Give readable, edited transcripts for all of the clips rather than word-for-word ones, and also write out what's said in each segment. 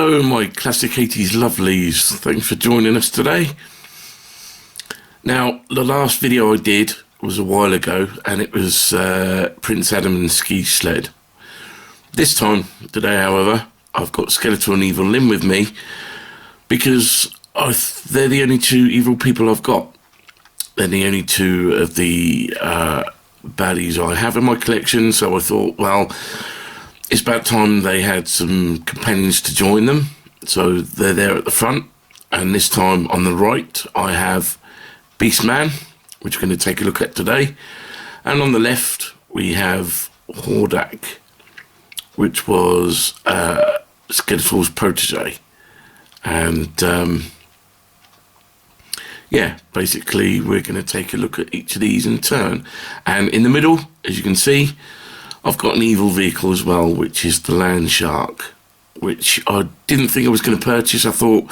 Hello my classic 80s lovelies, thanks for joining us today. Now the last video I did was a while ago and it was Prince Adam and the ski sled. This time, today however, I've got Skeletor and Evil Lynn with me because they're the only two evil people I've got. They're the only two of the baddies I have in my collection, so I thought, well, it's about time they had some companions to join them. So they're there at the front, and this time on the right I have Beastman, which we're going to take a look at today, and on the left we have Hordak, which was Skeletor's protege. And yeah, basically we're going to take a look at each of these in turn. And in the middle, as you can see, I've got an evil vehicle as well, which is the Land Shark, which I didn't think I was going to purchase. I thought,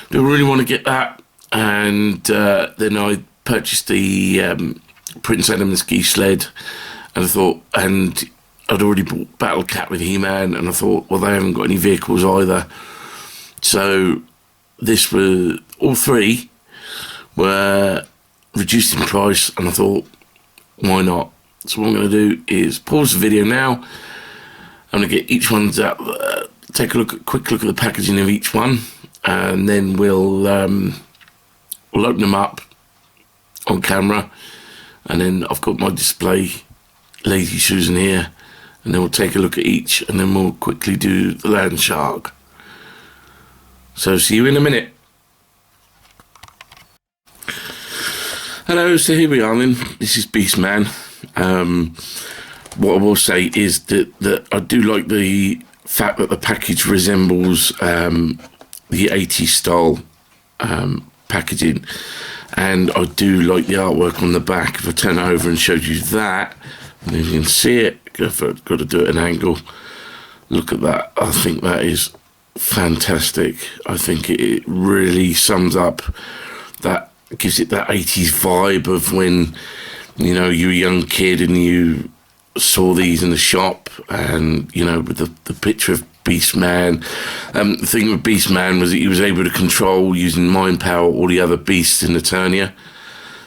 do I really want to get that? And then I purchased the Prince Adam and ski sled, and I thought, and I'd already bought Battle Cat with He-Man, and I thought, well, they haven't got any vehicles either. So this was, all three were reduced in price, and I thought, why not? So what I'm going to do is pause the video now. I'm going to get each one's out, take a quick look at the packaging of each one, and then we'll open them up on camera, and then I've got my display lazy shoes in here, and then we'll take a look at each, and then we'll quickly do the Land Shark. So see you in a minute. Hello, so here we are then. This is Beastman. What I will say is that I do like the fact that the package resembles the 80s style packaging, and I do like the artwork on the back. If I turn it over and showed you that, and if you can see it, got to do it at an angle. Look at that. I think that is fantastic. I think it really sums up that, gives it that 80s vibe of when, you know, you were a young kid and you saw these in the shop, and, you know, with the picture of Beastman. The thing with Beastman was that he was able to control, using mind power, all the other beasts in Eternia.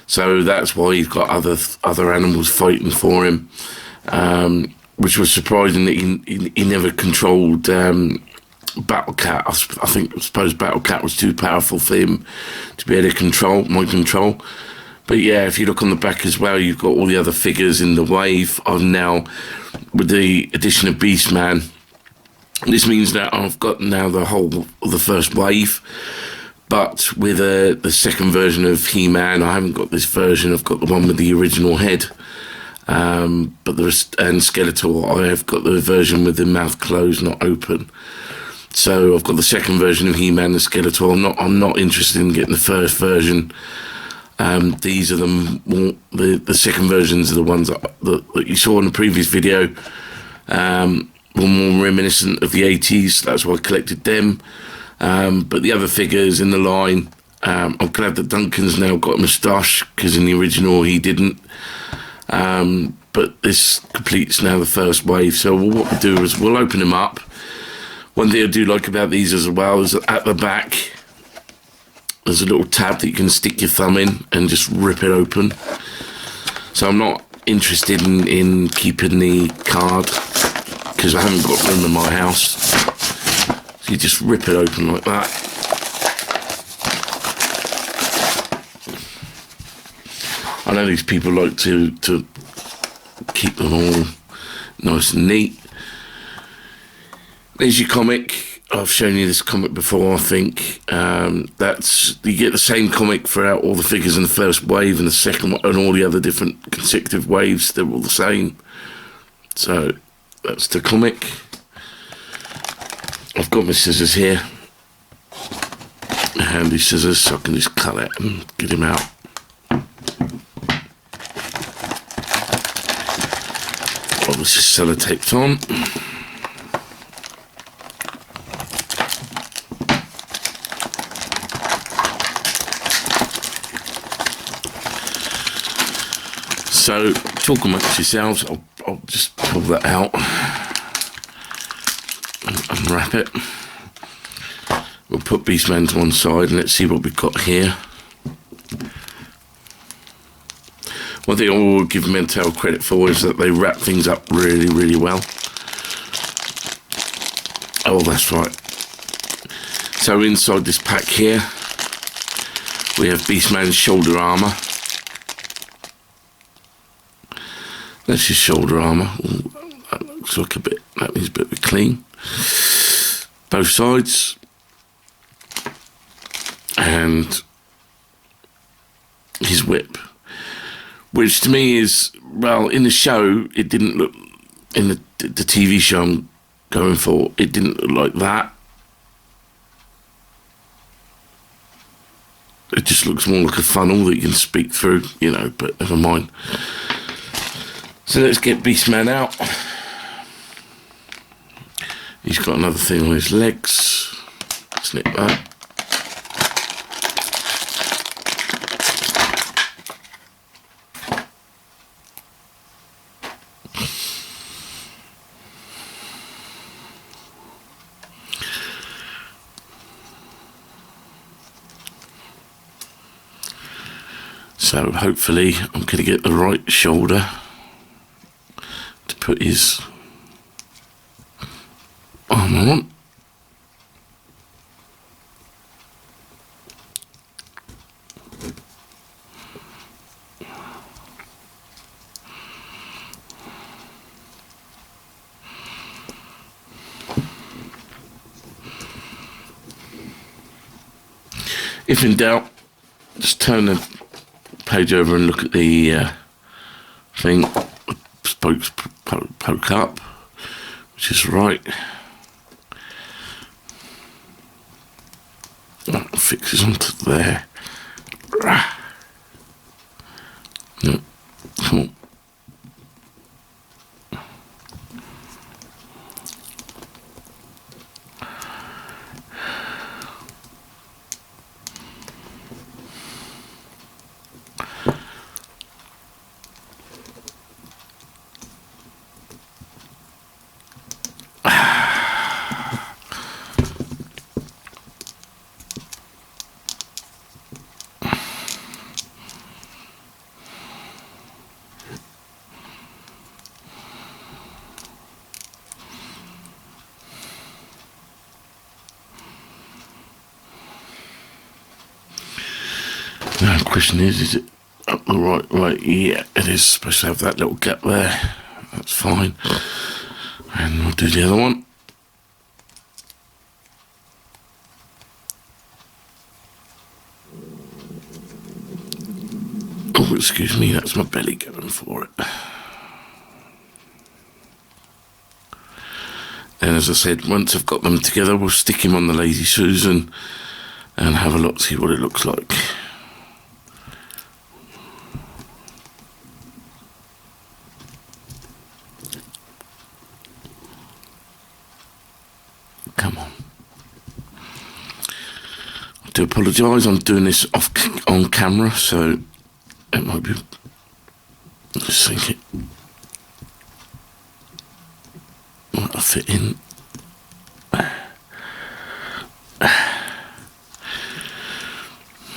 So that's why he's got other animals fighting for him, which was surprising that he never controlled Battle Cat. I suppose Battle Cat was too powerful for him to be able to mind control. But yeah, if you look on the back as well, you've got all the other figures in the wave. I've now, with the addition of Beastman, this means that I've got now the whole of the first wave. But with the second version of He-Man, I haven't got this version. I've got the one with the original head. But and Skeletor, I have got the version with the mouth closed, not open. So I've got the second version of He-Man and Skeletor. I'm not interested in getting the first version. These are the second versions are the ones that you saw in the previous video. Were more reminiscent of the 80s. That's why I collected them. But the other figures in the line, I'm glad that Duncan's now got a moustache, because in the original he didn't. But this completes now the first wave. So what we'll do is we'll open them up. One thing I do like about these as well is that at the back there's a little tab that you can stick your thumb in and just rip it open. So I'm not interested in keeping the card, because I haven't got room in my house. So you just rip it open like that. I know these people like to keep them all nice and neat. There's your comic. I've shown you this comic before, I think. You get the same comic throughout all the figures in the first wave and the second one, and all the other different consecutive waves. They're all the same. So that's the comic. I've got my scissors here, handy scissors, so I can just cut it and get him out. Oh, this is sellotaped on. So, talk amongst yourselves. I'll just pull that out and unwrap it. we'll put Beastman to one side and let's see what we've got here. One thing I will give Mattel credit for is that they wrap things up really, really well. Oh, that's right. So inside this pack here, we have Beastman's shoulder armour. That's his shoulder armour. Ooh, that looks like that needs a bit of a clean. Both sides. And his whip. Which to me is, well, in the show, it didn't look, in the TV show I'm going for, it didn't look like that. It just looks more like a funnel that you can speak through, you know, but never mind. So let's get Beastman out. He's got another thing on his legs. Snip that. So hopefully I'm going to get the right shoulder to put his armour on. If in doubt, just turn the page over and look at the thing. Spokes poke up, which is right. That fixes onto there. No, come on. Now the question is it up the right way? Yeah, it is supposed to have that little gap there. That's fine. And we'll do the other one. Oh, excuse me, that's my belly going for it. And as I said, once I've got them together, we'll stick him on the Lazy Susan and have a look, see what it looks like. Come on. I do apologise, I'm doing this on camera, so it might be, just think it might fit in.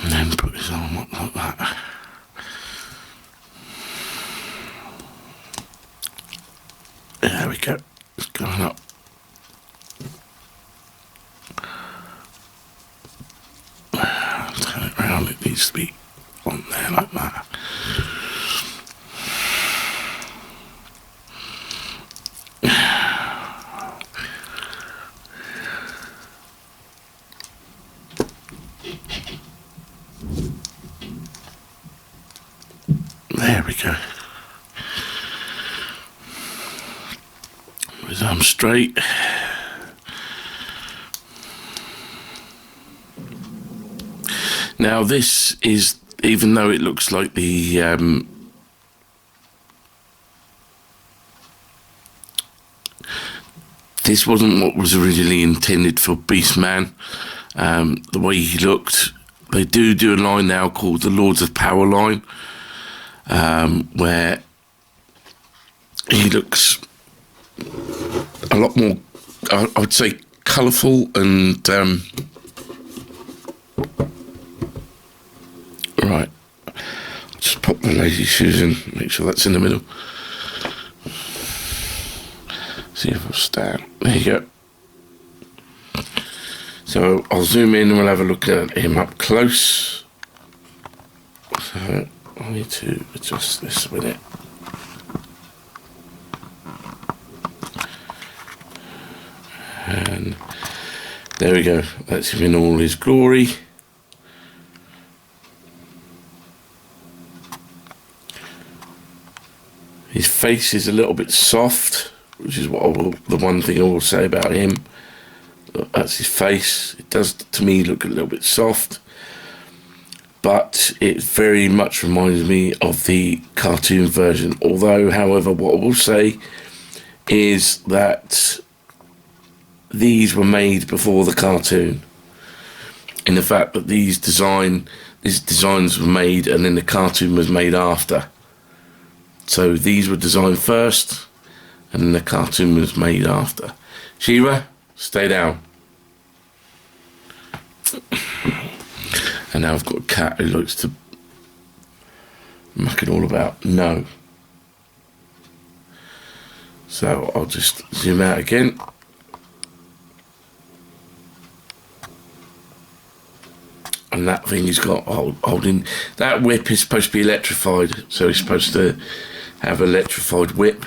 And then put his arm up like that. There we go, it's going up. Turn it around, it needs to be on there like that. There we go. His arm straight. Now this is, even though it looks like the this wasn't what was originally intended for Beastman, the way he looked. They do a line now called the Lords of Power line, where he looks a lot more, I'd say, colourful and pop the lazy shoes in, make sure that's in the middle. See if I'll stand. There you go. So I'll zoom in and we'll have a look at him up close. So I need to adjust this a minute. And there we go. That's him in all his glory. His face is a little bit soft, which is the one thing I will say about him. That's his face. It does, to me, look a little bit soft, but it very much reminds me of the cartoon version. Although, however, what I will say is that these were made before the cartoon, in the fact that these designs were made and then the cartoon was made after. So these were designed first and then the cartoon was made after. She-Ra, stay down. And now I've got a cat who likes to muck it all about. No. So I'll just zoom out again. And that thing he's got holding, that whip is supposed to be electrified, so he's supposed to have electrified whip.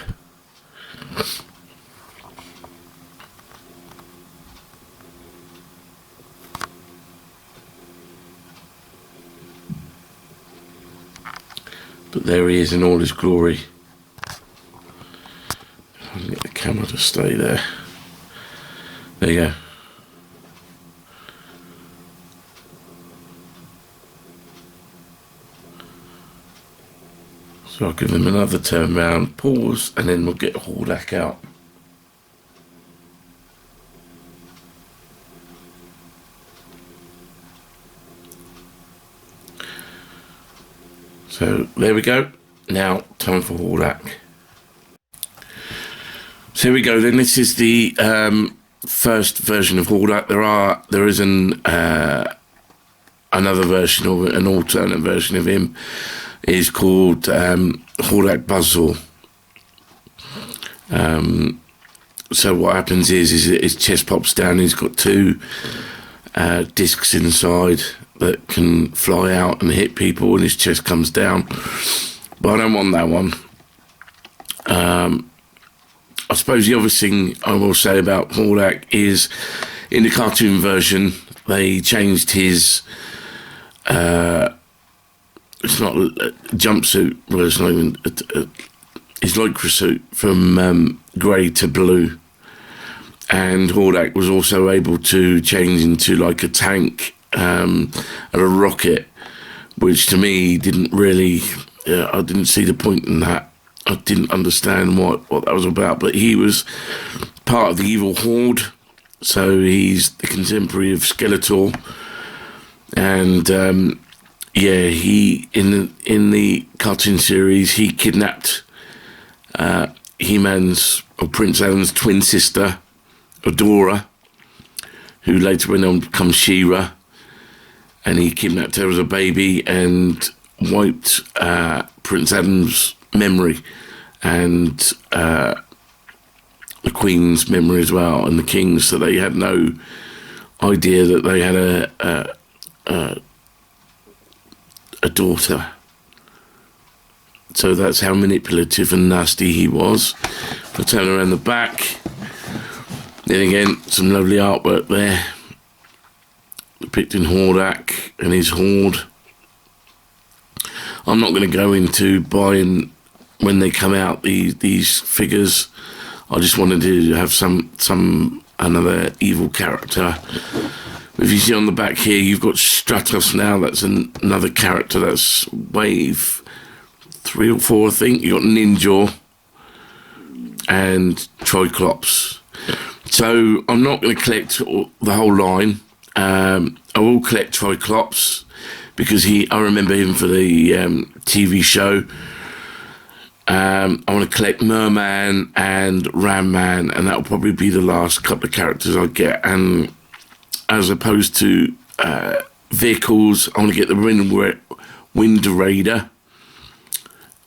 But there he is in all his glory. I'll get the camera to stay there. There you go. So I'll give them another turn round, pause, and then we'll get Hordak out. So there we go. Now time for Hordak. So here we go then. This is the first version of Hordak. There is another version, or an alternate version of him. Is called Hordak Buzzsaw. So what happens is his chest pops down. He's got two discs inside that can fly out and hit people, and his chest comes down. But I don't want that one. I suppose the other thing I will say about Hordak is, in the cartoon version, they changed his. It's not a jumpsuit, well, it's not even his lycra suit from grey to blue. And Hordak was also able to change into like a tank and a rocket, which to me didn't really, I didn't see the point in that. I didn't understand what that was about, but he was part of the evil Horde, so he's the contemporary of Skeletor. And yeah, he in the cartoon series, he kidnapped He-Man's, or Prince Adam's twin sister, Adora, who later went on to become She-Ra, and he kidnapped her as a baby and wiped Prince Adam's memory and the Queen's memory as well, and the King's, so they had no idea that they had a daughter. So that's how manipulative and nasty he was. If I turn around the back, then again, some lovely artwork there depicting Hordak and his horde. I'm not going to go into buying, when they come out, these figures. I just wanted to have another evil character. If you see on the back here, you've got Stratos now. That's another character. That's wave 3 or 4, I think. You've got Ninja and Triclops. So I'm not going to collect the whole line. I will collect Triclops because I remember him for the TV show. I want to collect Merman and Ram-Man, and that will probably be the last couple of characters I get. And as opposed to vehicles, I want to get the Wind Raider,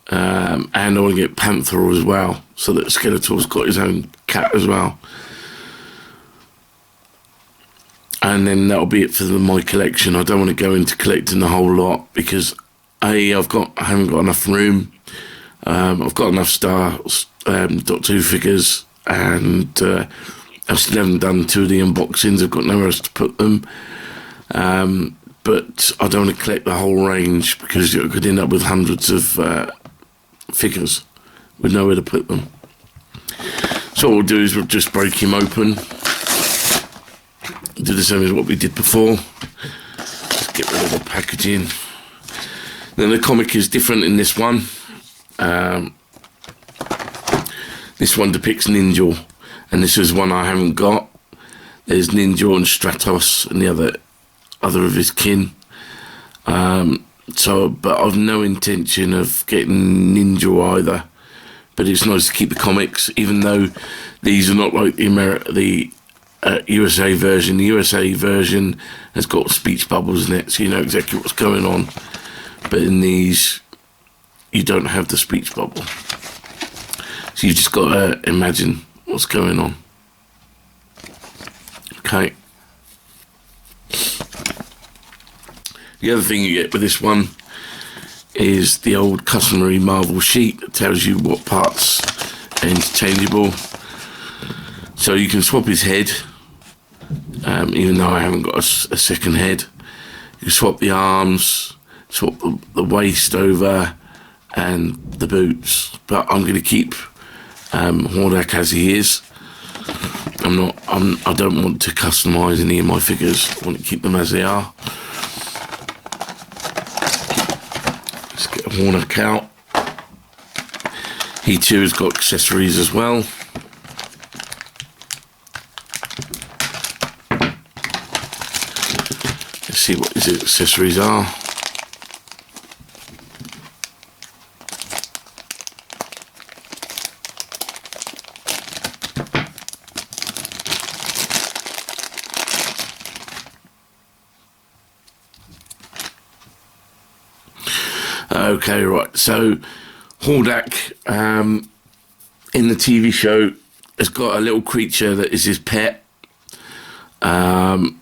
and I want to get Panther as well, so that Skeletor's got his own cat as well. And then that'll be it for my collection. I don't want to go into collecting the whole lot because I haven't got enough room. I've got enough Doctor Who figures, and I still haven't done 2 of the unboxings. I've got nowhere else to put them. But I don't want to collect the whole range because you could end up with hundreds of figures with nowhere to put them. So what we'll do is we'll just break him open. Do the same as what we did before. Just get rid of the packaging. Then the comic is different in this one. This one depicts Ninja, and this is one I haven't got. There's Ninja and Stratos and the other of his kin. But I've no intention of getting Ninja either. But it's nice to keep the comics, even though these are not like the USA version. The USA version has got speech bubbles in it, so you know exactly what's going on. But in these, you don't have the speech bubble. So you've just got to imagine what's going on. Okay. The other thing you get with this one is the old customary Marvel sheet that tells you what parts are interchangeable. So you can swap his head, even though I haven't got a second head. You swap the arms, swap the waist over, and the boots. But I'm going to keep Hordak as he is. I don't want to customise any of my figures. I want to keep them as they are. Let's get Hordak out. He too has got accessories as well. Let's see what his accessories are. Okay, right. So Hordak in the TV show has got a little creature that is his pet, who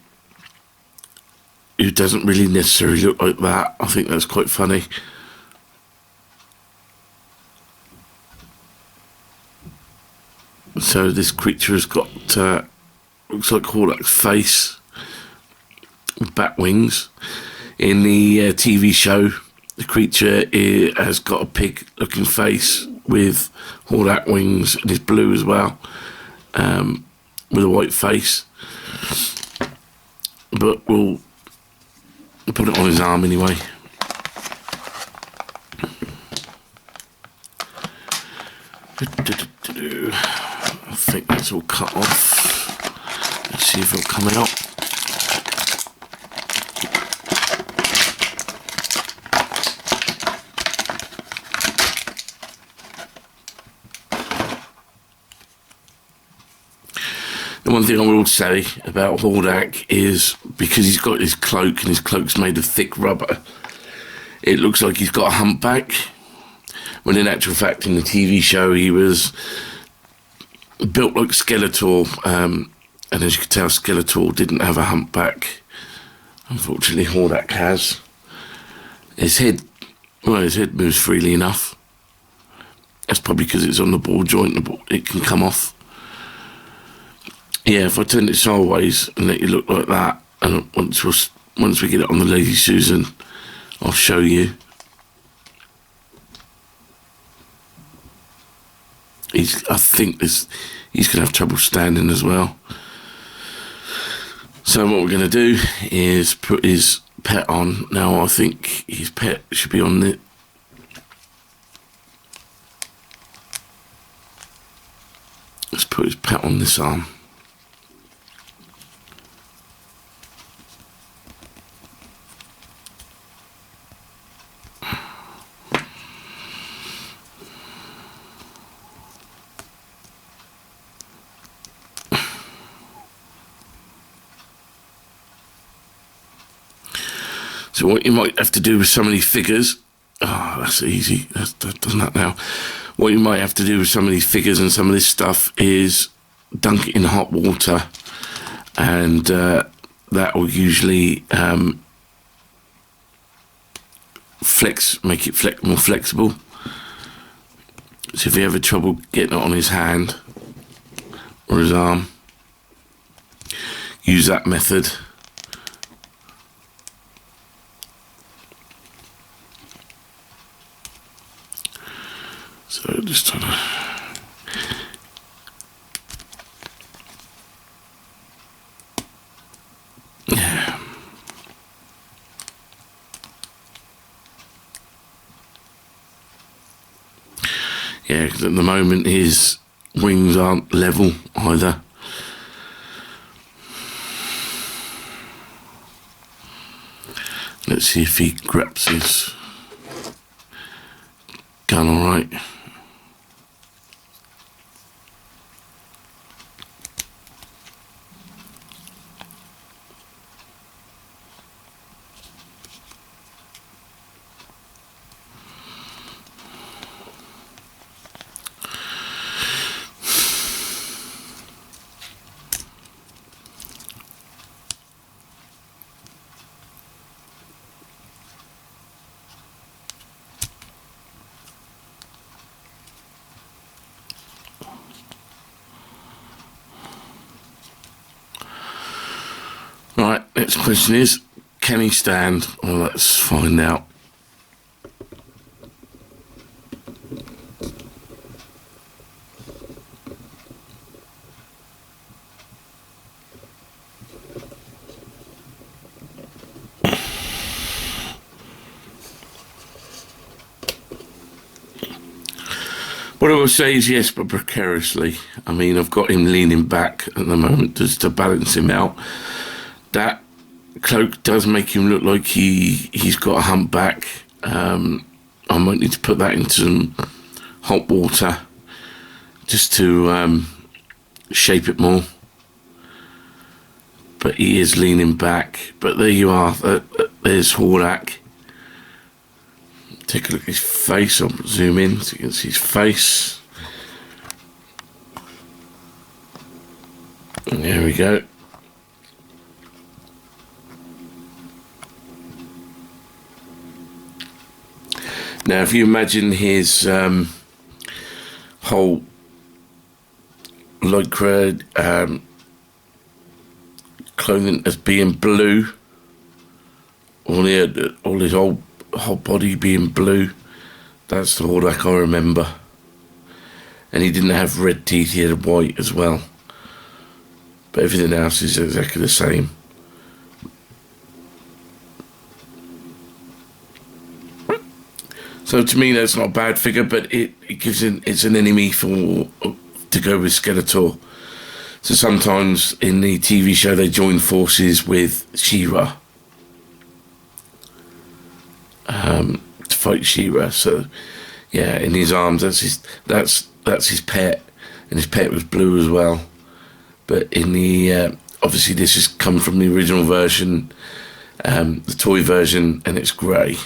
doesn't really necessarily look like that. I think that's quite funny. So this creature has got looks like Hordak's face with bat wings. In the TV show, the creature has got a pig-looking face with Hordak wings, and is blue as well, with a white face. But we'll put it on his arm anyway. I think that's all cut off. Let's see if it'll come out. The one thing I will say about Hordak is because he's got his cloak and his cloak's made of thick rubber, it looks like he's got a humpback, when in actual fact in the TV show he was built like Skeletor, and as you can tell Skeletor didn't have a humpback. Unfortunately Hordak has. His head moves freely enough. That's probably because it's on the ball joint, it can come off. Yeah, if I turn it sideways and let you look like that, and once we get it on the Lady Susan, I'll show you. I think he's going to have trouble standing as well. So what we're going to do is put his pet on. Now I think his pet should be on it. Let's put his pet on this arm. So what you might have to do with some of these figures, Oh, that's easy. That's done that now. What you might have to do with some of these figures and some of this stuff is dunk it in hot water, and that will usually make it more flexible. So if you have trouble getting it on his hand or his arm, use that method. So just trying to... Yeah. Yeah, because at the moment his wings aren't level either. Let's see if he grabs his gun all right. Right, next question is, can he stand? Well, let's find out. What I will say is yes, but precariously. I mean, I've got him leaning back at the moment just to balance him out. That cloak does make him look like he's got a humpback. I might need to put that into some hot water just to shape it more. But he is leaning back. But there you are. There's Hordak. Take a look at his face. I'll zoom in so you can see his face. And there we go. Now, if you imagine his whole lycra clothing as being blue, all his whole body being blue, that's the Hordak I remember. And he didn't have red teeth; he had white as well. But everything else is exactly the same. So to me, that's not a bad figure, but it's an enemy to go with Skeletor. So sometimes in the TV show they join forces with She-Ra to fight She-Ra. So yeah, in his arms, that's his pet, and his pet was blue as well. But in the obviously this has come from the original version, the toy version, and it's grey.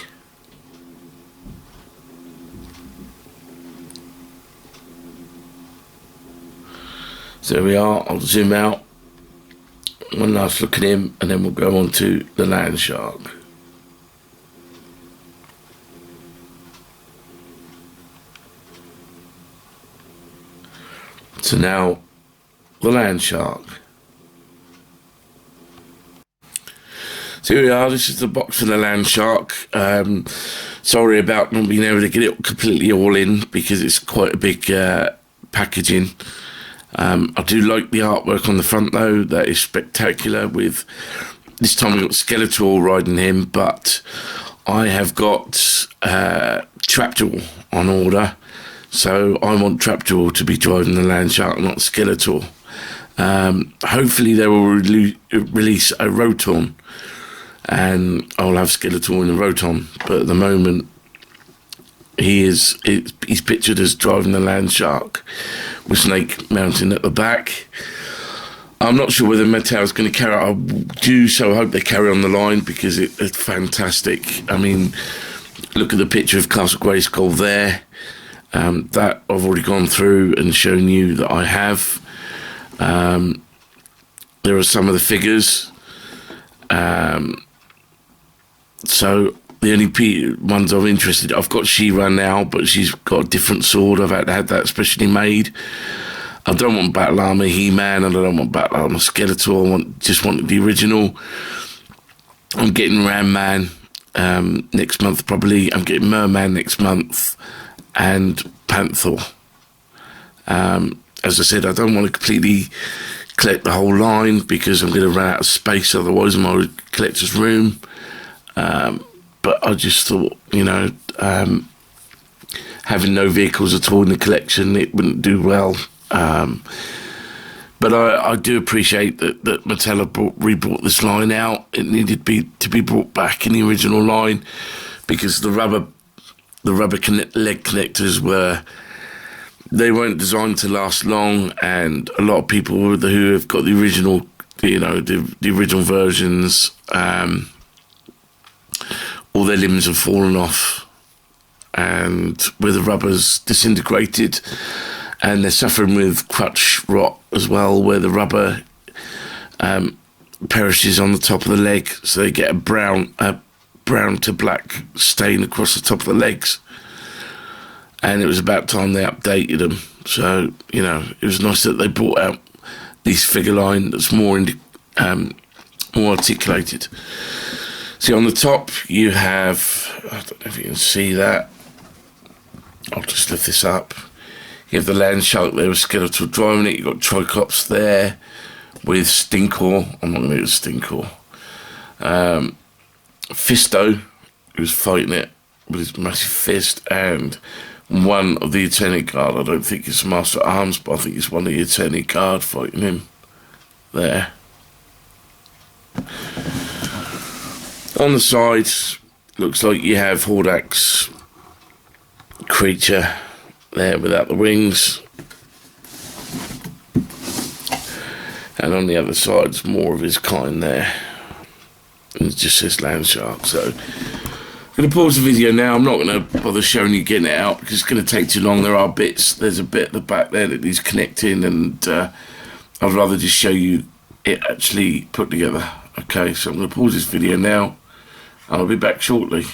So there we are. I'll zoom out. One last look at him, and then we'll go on to the land shark. So now, the land shark. So here we are. This is the box for the land shark. Sorry about not being able to get it completely all in because it's quite a big packaging. I do like the artwork on the front though. That is spectacular. With this time we've got Skeletor riding him, but I have got Trapjaw on order, so I want Trapjaw to be driving the land shark, not Skeletor. Hopefully they will release a Roton, and I'll have Skeletor in the Roton. But at the moment, he's pictured as driving the land shark with Snake mounting at the back. I'm not sure whether Mattel's going to carry it. I do so hope they carry on the line because it's fantastic. I mean, look at the picture of Castle Grayskull there. That I've already gone through and shown you that I have. There are some of the figures. So the only ones I'm interested in, I've got She-Ra now, but she's got a different sword. I've had to have that specially made. I don't want Battle Armor He-Man, and I don't want Battle Armor Skeletor. Just want the original. I'm getting Ram Man next month probably. I'm getting Merman next month, and Panther. As I said, I don't want to completely collect the whole line because I'm going to run out of space otherwise in my collector's room. But I just thought, having no vehicles at all in the collection, it wouldn't do well. But I do appreciate that Mattel have re-brought this line out. It needed to be brought back in the original line because the rubber leg connectors weren't designed to last long, and a lot of people who have got the original, the original versions, all their limbs have fallen off, and where the rubber's disintegrated, and they're suffering with crutch rot as well, where the rubber perishes on the top of the leg, so they get a brown to black stain across the top of the legs. And it was about time they updated them. So, it was nice that they brought out this figure line that's more articulated. See, on the top, you have, I don't know if you can see that. I'll just lift this up. You have the land shark there with Skeletor driving it. You've got Triclops there with Stinkor. I'm not going to use Stinkor. Fisto, who's fighting it with his massive fist, and one of the Eternity Guard. I don't think it's Master at Arms, but I think it's one of the Eternity Guard fighting him there. On the sides, looks like you have Hordak's creature there without the wings. And on the other side, it's more of his kind there. And it just says Land Shark. So I'm going to pause the video now. I'm not going to bother showing you getting it out because it's going to take too long. There are bits. There's a bit at the back there that needs connecting, and I'd rather just show you it actually put together. Okay, so I'm going to pause this video now. I'll be back shortly.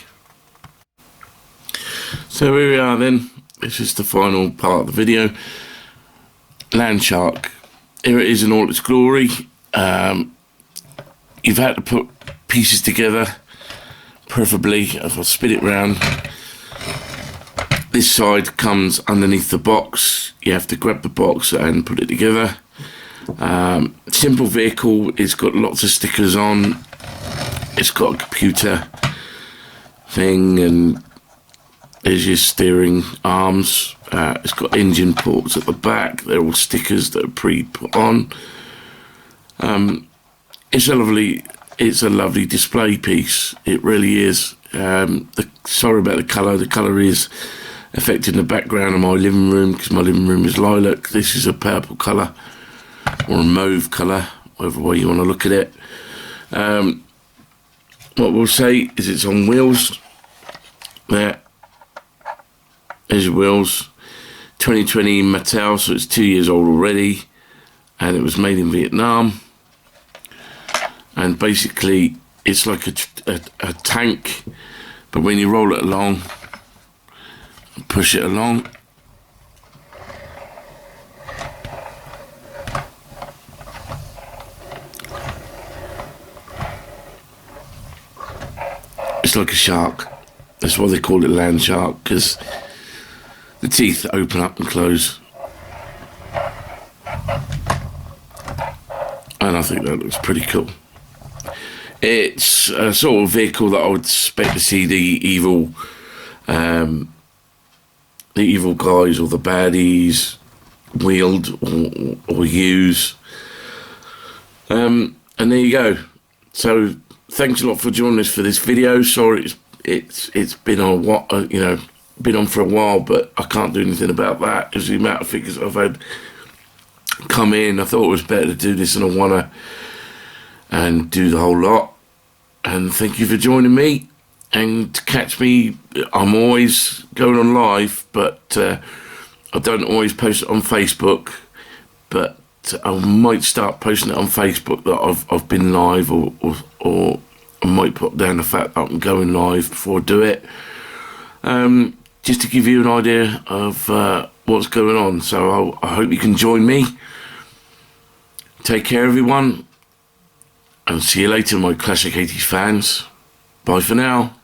So here we are then. This is the final part of the video. Land Shark. Here it is in all its glory. You've had to put pieces together, preferably, as I spin it round. This side comes underneath the box. You have to grab the box and put it together. Simple vehicle. It's got lots of stickers on. It's got a computer thing, and there's your steering arms. It's got engine ports at the back. They're all stickers that are pre-put on. It's a lovely display piece. It really is. Sorry about the colour. The colour is affecting the background of my living room because my living room is lilac. This is a purple colour or a mauve colour, whatever way you want to look at it. What we'll say is it's on wheels. There's your wheels. 2020 Mattel, so it's 2 years old already, and it was made in Vietnam. And basically, it's like a tank, but when you roll it along, push it along, it's like a shark. That's why they call it Land Shark, because the teeth open up and close. And I think that looks pretty cool. It's a sort of vehicle that I would expect to see the evil guys or the baddies wield or use. And there you go. So thanks a lot for joining us for this video. Sorry, it's been on been on for a while, but I can't do anything about that. There's the amount of figures I've had come in. I thought it was better to do this in a one and do the whole lot. And thank you for joining me. And to catch me, I'm always going on live, but I don't always post it on Facebook. But I might start posting it on Facebook that I've been live, or I might put down the fact that I'm going live before I do it. Just to give you an idea of what's going on. So I hope you can join me. Take care, everyone. And see you later, my Classic 80s fans. Bye for now.